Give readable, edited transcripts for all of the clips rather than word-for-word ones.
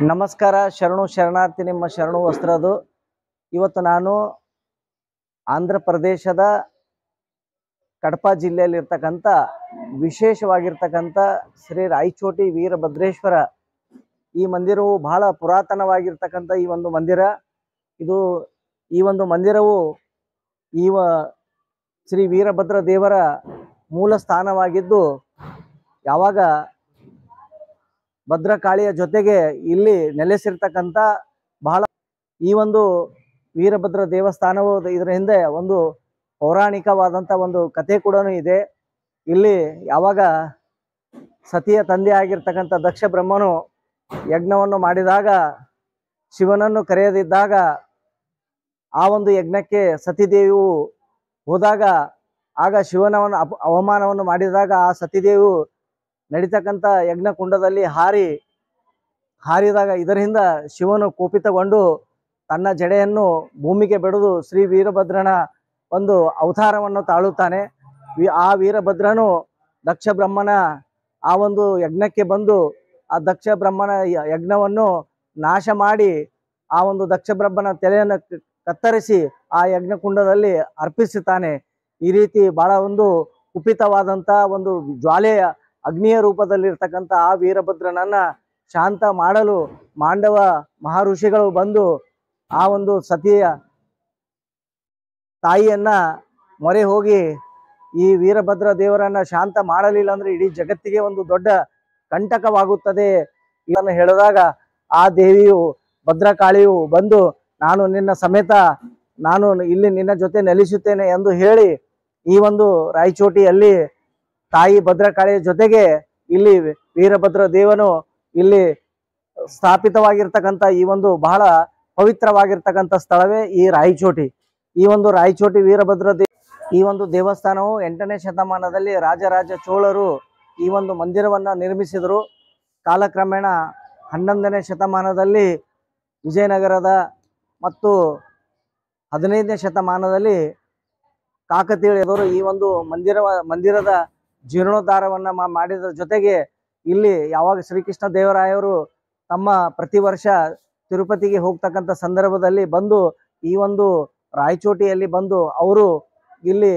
ನಮಸ್ಕಾರ. ಶರಣು ಶರಣಾರ್ಥಿ. ನಿಮ್ಮ ಶರಣು ವಸ್ತ್ರದು. ಇವತ್ತು ನಾನು ಆಂಧ್ರ ಪ್ರದೇಶದ ಕಡಪ ಜಿಲ್ಲೆಯಲ್ಲಿರ್ತಕ್ಕಂಥ ವಿಶೇಷವಾಗಿರ್ತಕ್ಕಂಥ ಶ್ರೀ ರಾಯಚೋಟಿ ವೀರಭದ್ರೇಶ್ವರ ಈ ಮಂದಿರವು ಬಹಳ ಪುರಾತನವಾಗಿರ್ತಕ್ಕಂಥ ಈ ಒಂದು ಮಂದಿರ. ಈ ಒಂದು ಮಂದಿರವು ಶ್ರೀ ವೀರಭದ್ರ ದೇವರ ಮೂಲ ಸ್ಥಾನವಾಗಿದ್ದು, ಯಾವಾಗ ಭದ್ರಕಾಳಿಯ ಜೊತೆಗೆ ಇಲ್ಲಿ ನೆಲೆಸಿರ್ತಕ್ಕಂಥ ಈ ಒಂದು ವೀರಭದ್ರ ದೇವಸ್ಥಾನವು ಇದರ ಹಿಂದೆ ಒಂದು ಪೌರಾಣಿಕವಾದಂಥ ಒಂದು ಕಥೆ ಕೂಡ ಇದೆ. ಇಲ್ಲಿ ಯಾವಾಗ ಸತಿಯ ತಂದೆ ಆಗಿರ್ತಕ್ಕಂಥ ದಕ್ಷ ಬ್ರಹ್ಮನು ಯಜ್ಞವನ್ನು ಮಾಡಿದಾಗ, ಶಿವನನ್ನು ಕರೆಯದಿದ್ದಾಗ, ಆ ಒಂದು ಯಜ್ಞಕ್ಕೆ ಸತಿದೇವಿಯು ಹೋದಾಗ, ಆಗ ಶಿವನವನ್ನು ಅವಮಾನವನ್ನು ಮಾಡಿದಾಗ ಆ ಸತಿದೇವಿಯು ನಡೀತಕ್ಕಂಥ ಯಜ್ಞಕುಂಡದಲ್ಲಿ ಹಾರಿದಾಗ ಇದರಿಂದ ಶಿವನು ಕೋಪಿತಗೊಂಡು ತನ್ನ ಜಡೆಯನ್ನು ಭೂಮಿಗೆ ಬೆಳೆದು ಶ್ರೀ ವೀರಭದ್ರನ ಒಂದು ಅವತಾರವನ್ನು ತಾಳುತ್ತಾನೆ. ಆ ವೀರಭದ್ರನು ದಕ್ಷ ಬ್ರಹ್ಮನ ಆ ಒಂದು ಯಜ್ಞಕ್ಕೆ ಬಂದು ಆ ದಕ್ಷ ಬ್ರಹ್ಮನ ಯಜ್ಞವನ್ನು ನಾಶ ಮಾಡಿ ಆ ಒಂದು ದಕ್ಷ ಬ್ರಹ್ಮನ ತಲೆಯನ್ನು ಕತ್ತರಿಸಿ ಆ ಯಜ್ಞಕುಂಡದಲ್ಲಿ ಅರ್ಪಿಸುತ್ತಾನೆ. ಈ ರೀತಿ ಬಹಳ ಒಂದು ಕುಪಿತವಾದಂಥ ಒಂದು ಜ್ವಾಲೆಯ ಅಗ್ನಿಯ ರೂಪದಲ್ಲಿರ್ತಕ್ಕಂಥ ಆ ವೀರಭದ್ರನನ್ನ ಶಾಂತ ಮಾಡಲು ಮಾಂಡವ ಮಹರ್ಷಿಗಳು ಬಂದು ಆ ಒಂದು ಸತಿಯ ತಾಯಿಯನ್ನ ಮೊರೆ ಹೋಗಿ ಈ ವೀರಭದ್ರ ದೇವರನ್ನ ಶಾಂತ ಮಾಡಲಿಲ್ಲ ಅಂದ್ರೆ ಇಡೀ ಜಗತ್ತಿಗೆ ಒಂದು ದೊಡ್ಡ ಕಂಟಕವಾಗುತ್ತದೆ ಇದನ್ನು ಹೇಳಿದಾಗ, ಆ ದೇವಿಯು ಭದ್ರಕಾಳಿಯು ಬಂದು ನಾನು ನಿನ್ನ ಸಮೇತ ನಾನು ಇಲ್ಲಿ ನಿನ್ನ ಜೊತೆ ನೆಲೆಸುತ್ತೇನೆ ಎಂದು ಹೇಳಿ ಈ ಒಂದು ರಾಯಚೋಟಿಯಲ್ಲಿ ತಾಯಿ ಭದ್ರಕಾಳಿಯ ಜೊತೆಗೆ ಇಲ್ಲಿ ವೀರಭದ್ರ ದೇವನು ಇಲ್ಲಿ ಸ್ಥಾಪಿತವಾಗಿರ್ತಕ್ಕಂಥ ಈ ಒಂದು ಬಹಳ ಪವಿತ್ರವಾಗಿರ್ತಕ್ಕಂಥ ಸ್ಥಳವೇ ಈ ರಾಯಚೋಟಿ. ಈ ಒಂದು ರಾಯಚೋಟಿ ವೀರಭದ್ರ ಈ ಒಂದು ದೇವಸ್ಥಾನವು 8ನೇ ಶತಮಾನದಲ್ಲಿ ರಾಜರಾಜ ಚೋಳರು ಈ ಒಂದು ಮಂದಿರವನ್ನ ನಿರ್ಮಿಸಿದರು. ಕಾಲಕ್ರಮೇಣ 11ನೇ ಶತಮಾನದಲ್ಲಿ ವಿಜಯನಗರದ ಮತ್ತು 15ನೇ ಶತಮಾನದಲ್ಲಿ ಕಾಕತೀಯರು ಈ ಒಂದು ಮಂದಿರದ ಜೀರ್ಣೋದ್ಧಾರವನ್ನ ಮಾಡಿದ ಜೊತೆಗೆ ಇಲ್ಲಿ ಯಾವಾಗ ಶ್ರೀಕೃಷ್ಣ ದೇವರಾಯರು ತಮ್ಮ ಪ್ರತಿ ವರ್ಷ ತಿರುಪತಿಗೆ ಹೋಗ್ತಕ್ಕಂಥ ಸಂದರ್ಭದಲ್ಲಿ ಬಂದು ಈ ಒಂದು ರಾಯಚೋಟಿಯಲ್ಲಿ ಬಂದು ಅವರು ಇಲ್ಲಿ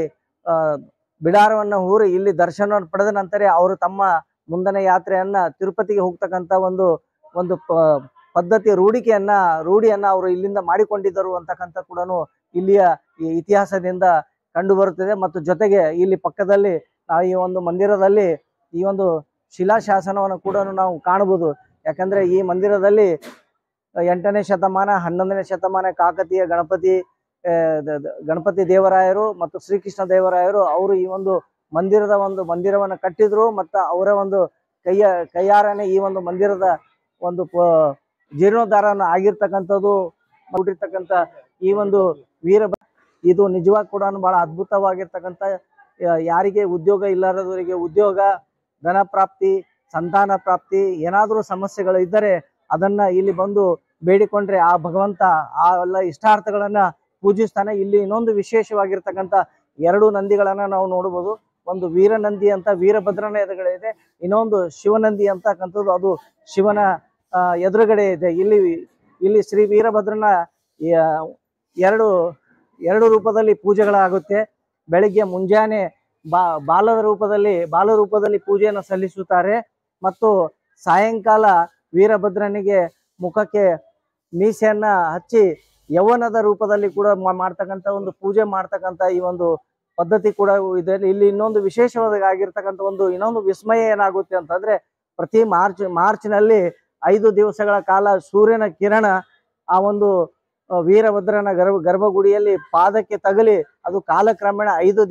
ಬಿಡಾರವನ್ನು ಹೂರಿ ಇಲ್ಲಿ ದರ್ಶನವನ್ನು ಪಡೆದ ನಂತರ ಅವರು ತಮ್ಮ ಮುಂದಿನ ಯಾತ್ರೆಯನ್ನ ತಿರುಪತಿಗೆ ಹೋಗ್ತಕ್ಕಂಥ ಒಂದು ಪದ್ಧತಿ ರೂಢಿಯನ್ನ ಅವರು ಇಲ್ಲಿಂದ ಮಾಡಿಕೊಂಡಿದ್ದರು ಅಂತಕ್ಕಂಥ ಕೂಡ ಇಲ್ಲಿಯ ಇತಿಹಾಸದಿಂದ ಕಂಡು ಬರುತ್ತದೆ. ಮತ್ತು ಜೊತೆಗೆ ಇಲ್ಲಿ ಪಕ್ಕದಲ್ಲಿ ನಾವು ಈ ಒಂದು ಮಂದಿರದಲ್ಲಿ ಈ ಒಂದು ಶಿಲಾಶಾಸನವನ್ನು ಕೂಡ ನಾವು ಕಾಣಬಹುದು. ಯಾಕಂದ್ರೆ ಈ ಮಂದಿರದಲ್ಲಿ 8ನೇ ಶತಮಾನ 11ನೇ ಶತಮಾನ ಕಾಕತೀಯ ಗಣಪತಿ ದೇವರಾಯರು ಮತ್ತು ಶ್ರೀಕೃಷ್ಣ ದೇವರಾಯರು ಅವರು ಈ ಒಂದು ಮಂದಿರವನ್ನು ಕಟ್ಟಿದ್ರು. ಮತ್ತು ಅವರ ಒಂದು ಕೈಯಾರನೆ ಈ ಒಂದು ಮಂದಿರದ ಒಂದು ಜೀರ್ಣೋದ್ಧಾರನ ಆಗಿರ್ತಕ್ಕಂಥದ್ದು ನೋಡಿರ್ತಕ್ಕಂಥ ಈ ಒಂದು ಇದು ನಿಜವಾಗಿ ಕೂಡ ಬಹಳ ಅದ್ಭುತವಾಗಿರ್ತಕ್ಕಂಥ, ಯಾರಿಗೆ ಉದ್ಯೋಗ ಇಲ್ಲದವರಿಗೆ ಉದ್ಯೋಗ, ಧನ ಪ್ರಾಪ್ತಿ, ಸಂತಾನ ಪ್ರಾಪ್ತಿ, ಏನಾದರೂ ಸಮಸ್ಯೆಗಳು ಇದ್ದರೆ ಅದನ್ನ ಇಲ್ಲಿ ಬಂದು ಬೇಡಿಕೊಂಡ್ರೆ ಆ ಭಗವಂತ ಆ ಎಲ್ಲ ಇಷ್ಟಾರ್ಥಗಳನ್ನ ಪೂಜಿಸ್ತಾನೆ. ಇಲ್ಲಿ ಇನ್ನೊಂದು ವಿಶೇಷವಾಗಿರ್ತಕ್ಕಂಥ 2 ನಂದಿಗಳನ್ನ ನಾವು ನೋಡಬಹುದು. ಒಂದು ವೀರನಂದಿ ಅಂತ ವೀರಭದ್ರನ ಎದುರುಗಡೆ ಇದೆ, ಇನ್ನೊಂದು ಶಿವನಂದಿ ಅಂತಕ್ಕಂಥದ್ದು ಅದು ಶಿವನ ಎದುರುಗಡೆ ಇದೆ. ಇಲ್ಲಿ ಶ್ರೀ ವೀರಭದ್ರನ ಎರಡು ರೂಪದಲ್ಲಿ ಪೂಜೆಗಳಾಗುತ್ತೆ. ಬೆಳಿಗ್ಗೆ ಮುಂಜಾನೆ ಬಾಲ ರೂಪದಲ್ಲಿ ಪೂಜೆಯನ್ನು ಸಲ್ಲಿಸುತ್ತಾರೆ. ಮತ್ತು ಸಾಯಂಕಾಲ ವೀರಭದ್ರನಿಗೆ ಮುಖಕ್ಕೆ ಮೀಸೆಯನ್ನ ಹಚ್ಚಿ ಯೌವನದ ರೂಪದಲ್ಲಿ ಕೂಡ ಮಾಡ್ತಕ್ಕಂಥ ಒಂದು ಪೂಜೆ ಮಾಡ್ತಕ್ಕಂಥ ಈ ಒಂದು ಪದ್ಧತಿ ಕೂಡ ಇದೆ. ಇಲ್ಲಿ ಇನ್ನೊಂದು ವಿಶೇಷವಾಗಿರ್ತಕ್ಕಂಥ ಇನ್ನೊಂದು ವಿಸ್ಮಯ ಏನಾಗುತ್ತೆ ಅಂತಂದ್ರೆ, ಪ್ರತಿ ಮಾರ್ಚ್ನಲ್ಲಿ 5 ದಿವಸಗಳ ಕಾಲ ಸೂರ್ಯನ ಕಿರಣ ಆ ಒಂದು ವೀರಭದ್ರನ ಗರ್ಭಗುಡಿಯಲ್ಲಿ ಪಾದಕ್ಕೆ ತಗಲಿ ಅದು ಕಾಲಕ್ರಮೇಣ 5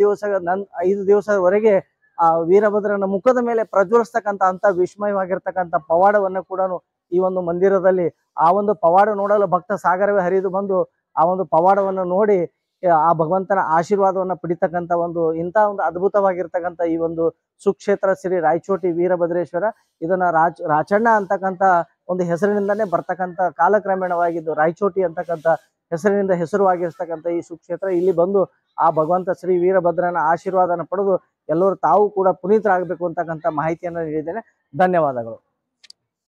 ದಿವಸದವರೆಗೆ ಆ ವೀರಭದ್ರನ ಮುಖದ ಮೇಲೆ ಪ್ರಜ್ವಲಿಸ್ತಕ್ಕಂಥ ವಿಸ್ಮಯವಾಗಿರ್ತಕ್ಕಂಥ ಪವಾಡವನ್ನು ಕೂಡ ಈ ಒಂದು ಮಂದಿರದಲ್ಲಿ ಆ ಒಂದು ಪವಾಡ ನೋಡಲು ಭಕ್ತ ಸಾಗರವೇ ಹರಿದು ಬಂದು ಆ ಒಂದು ಪವಾಡವನ್ನು ನೋಡಿ ಆ ಭಗವಂತನ ಆಶೀರ್ವಾದವನ್ನು ಪಡಿತಕ್ಕಂಥ ಇಂಥ ಒಂದು ಅದ್ಭುತವಾಗಿರ್ತಕ್ಕಂಥ ಈ ಒಂದು ಸುಕ್ಷೇತ್ರ ಶ್ರೀ ರಾಯಚೋಟಿ ವೀರಭದ್ರೇಶ್ವರ. ಇದನ್ನ ರಾಚಣ್ಣ ಅಂತಕ್ಕಂಥ ಒಂದು ಹೆಸರಿನಿಂದನೇ ಬರ್ತಕ್ಕಂಥ ಕಾಲಕ್ರಮೇಣವಾಗಿದ್ದು ರಾಯಚೋಟಿ ಅಂತಕ್ಕಂಥ ಹೆಸರಿನಿಂದ ಹೆಸರುವಾಗಿರ್ತಕ್ಕಂಥ ಈ ಸುಕ್ಷೇತ್ರ. ಇಲ್ಲಿ ಬಂದು ಆ ಭಗವಂತ ಶ್ರೀ ವೀರಭದ್ರನ ಆಶೀರ್ವಾದನ ಪಡೆದು ಎಲ್ಲರೂ ತಾವು ಕೂಡ ಪುನೀತರಾಗಬೇಕು ಅಂತಕ್ಕಂಥ ಮಾಹಿತಿಯನ್ನು ನೀಡಿದ್ದೇನೆ. ಧನ್ಯವಾದಗಳು.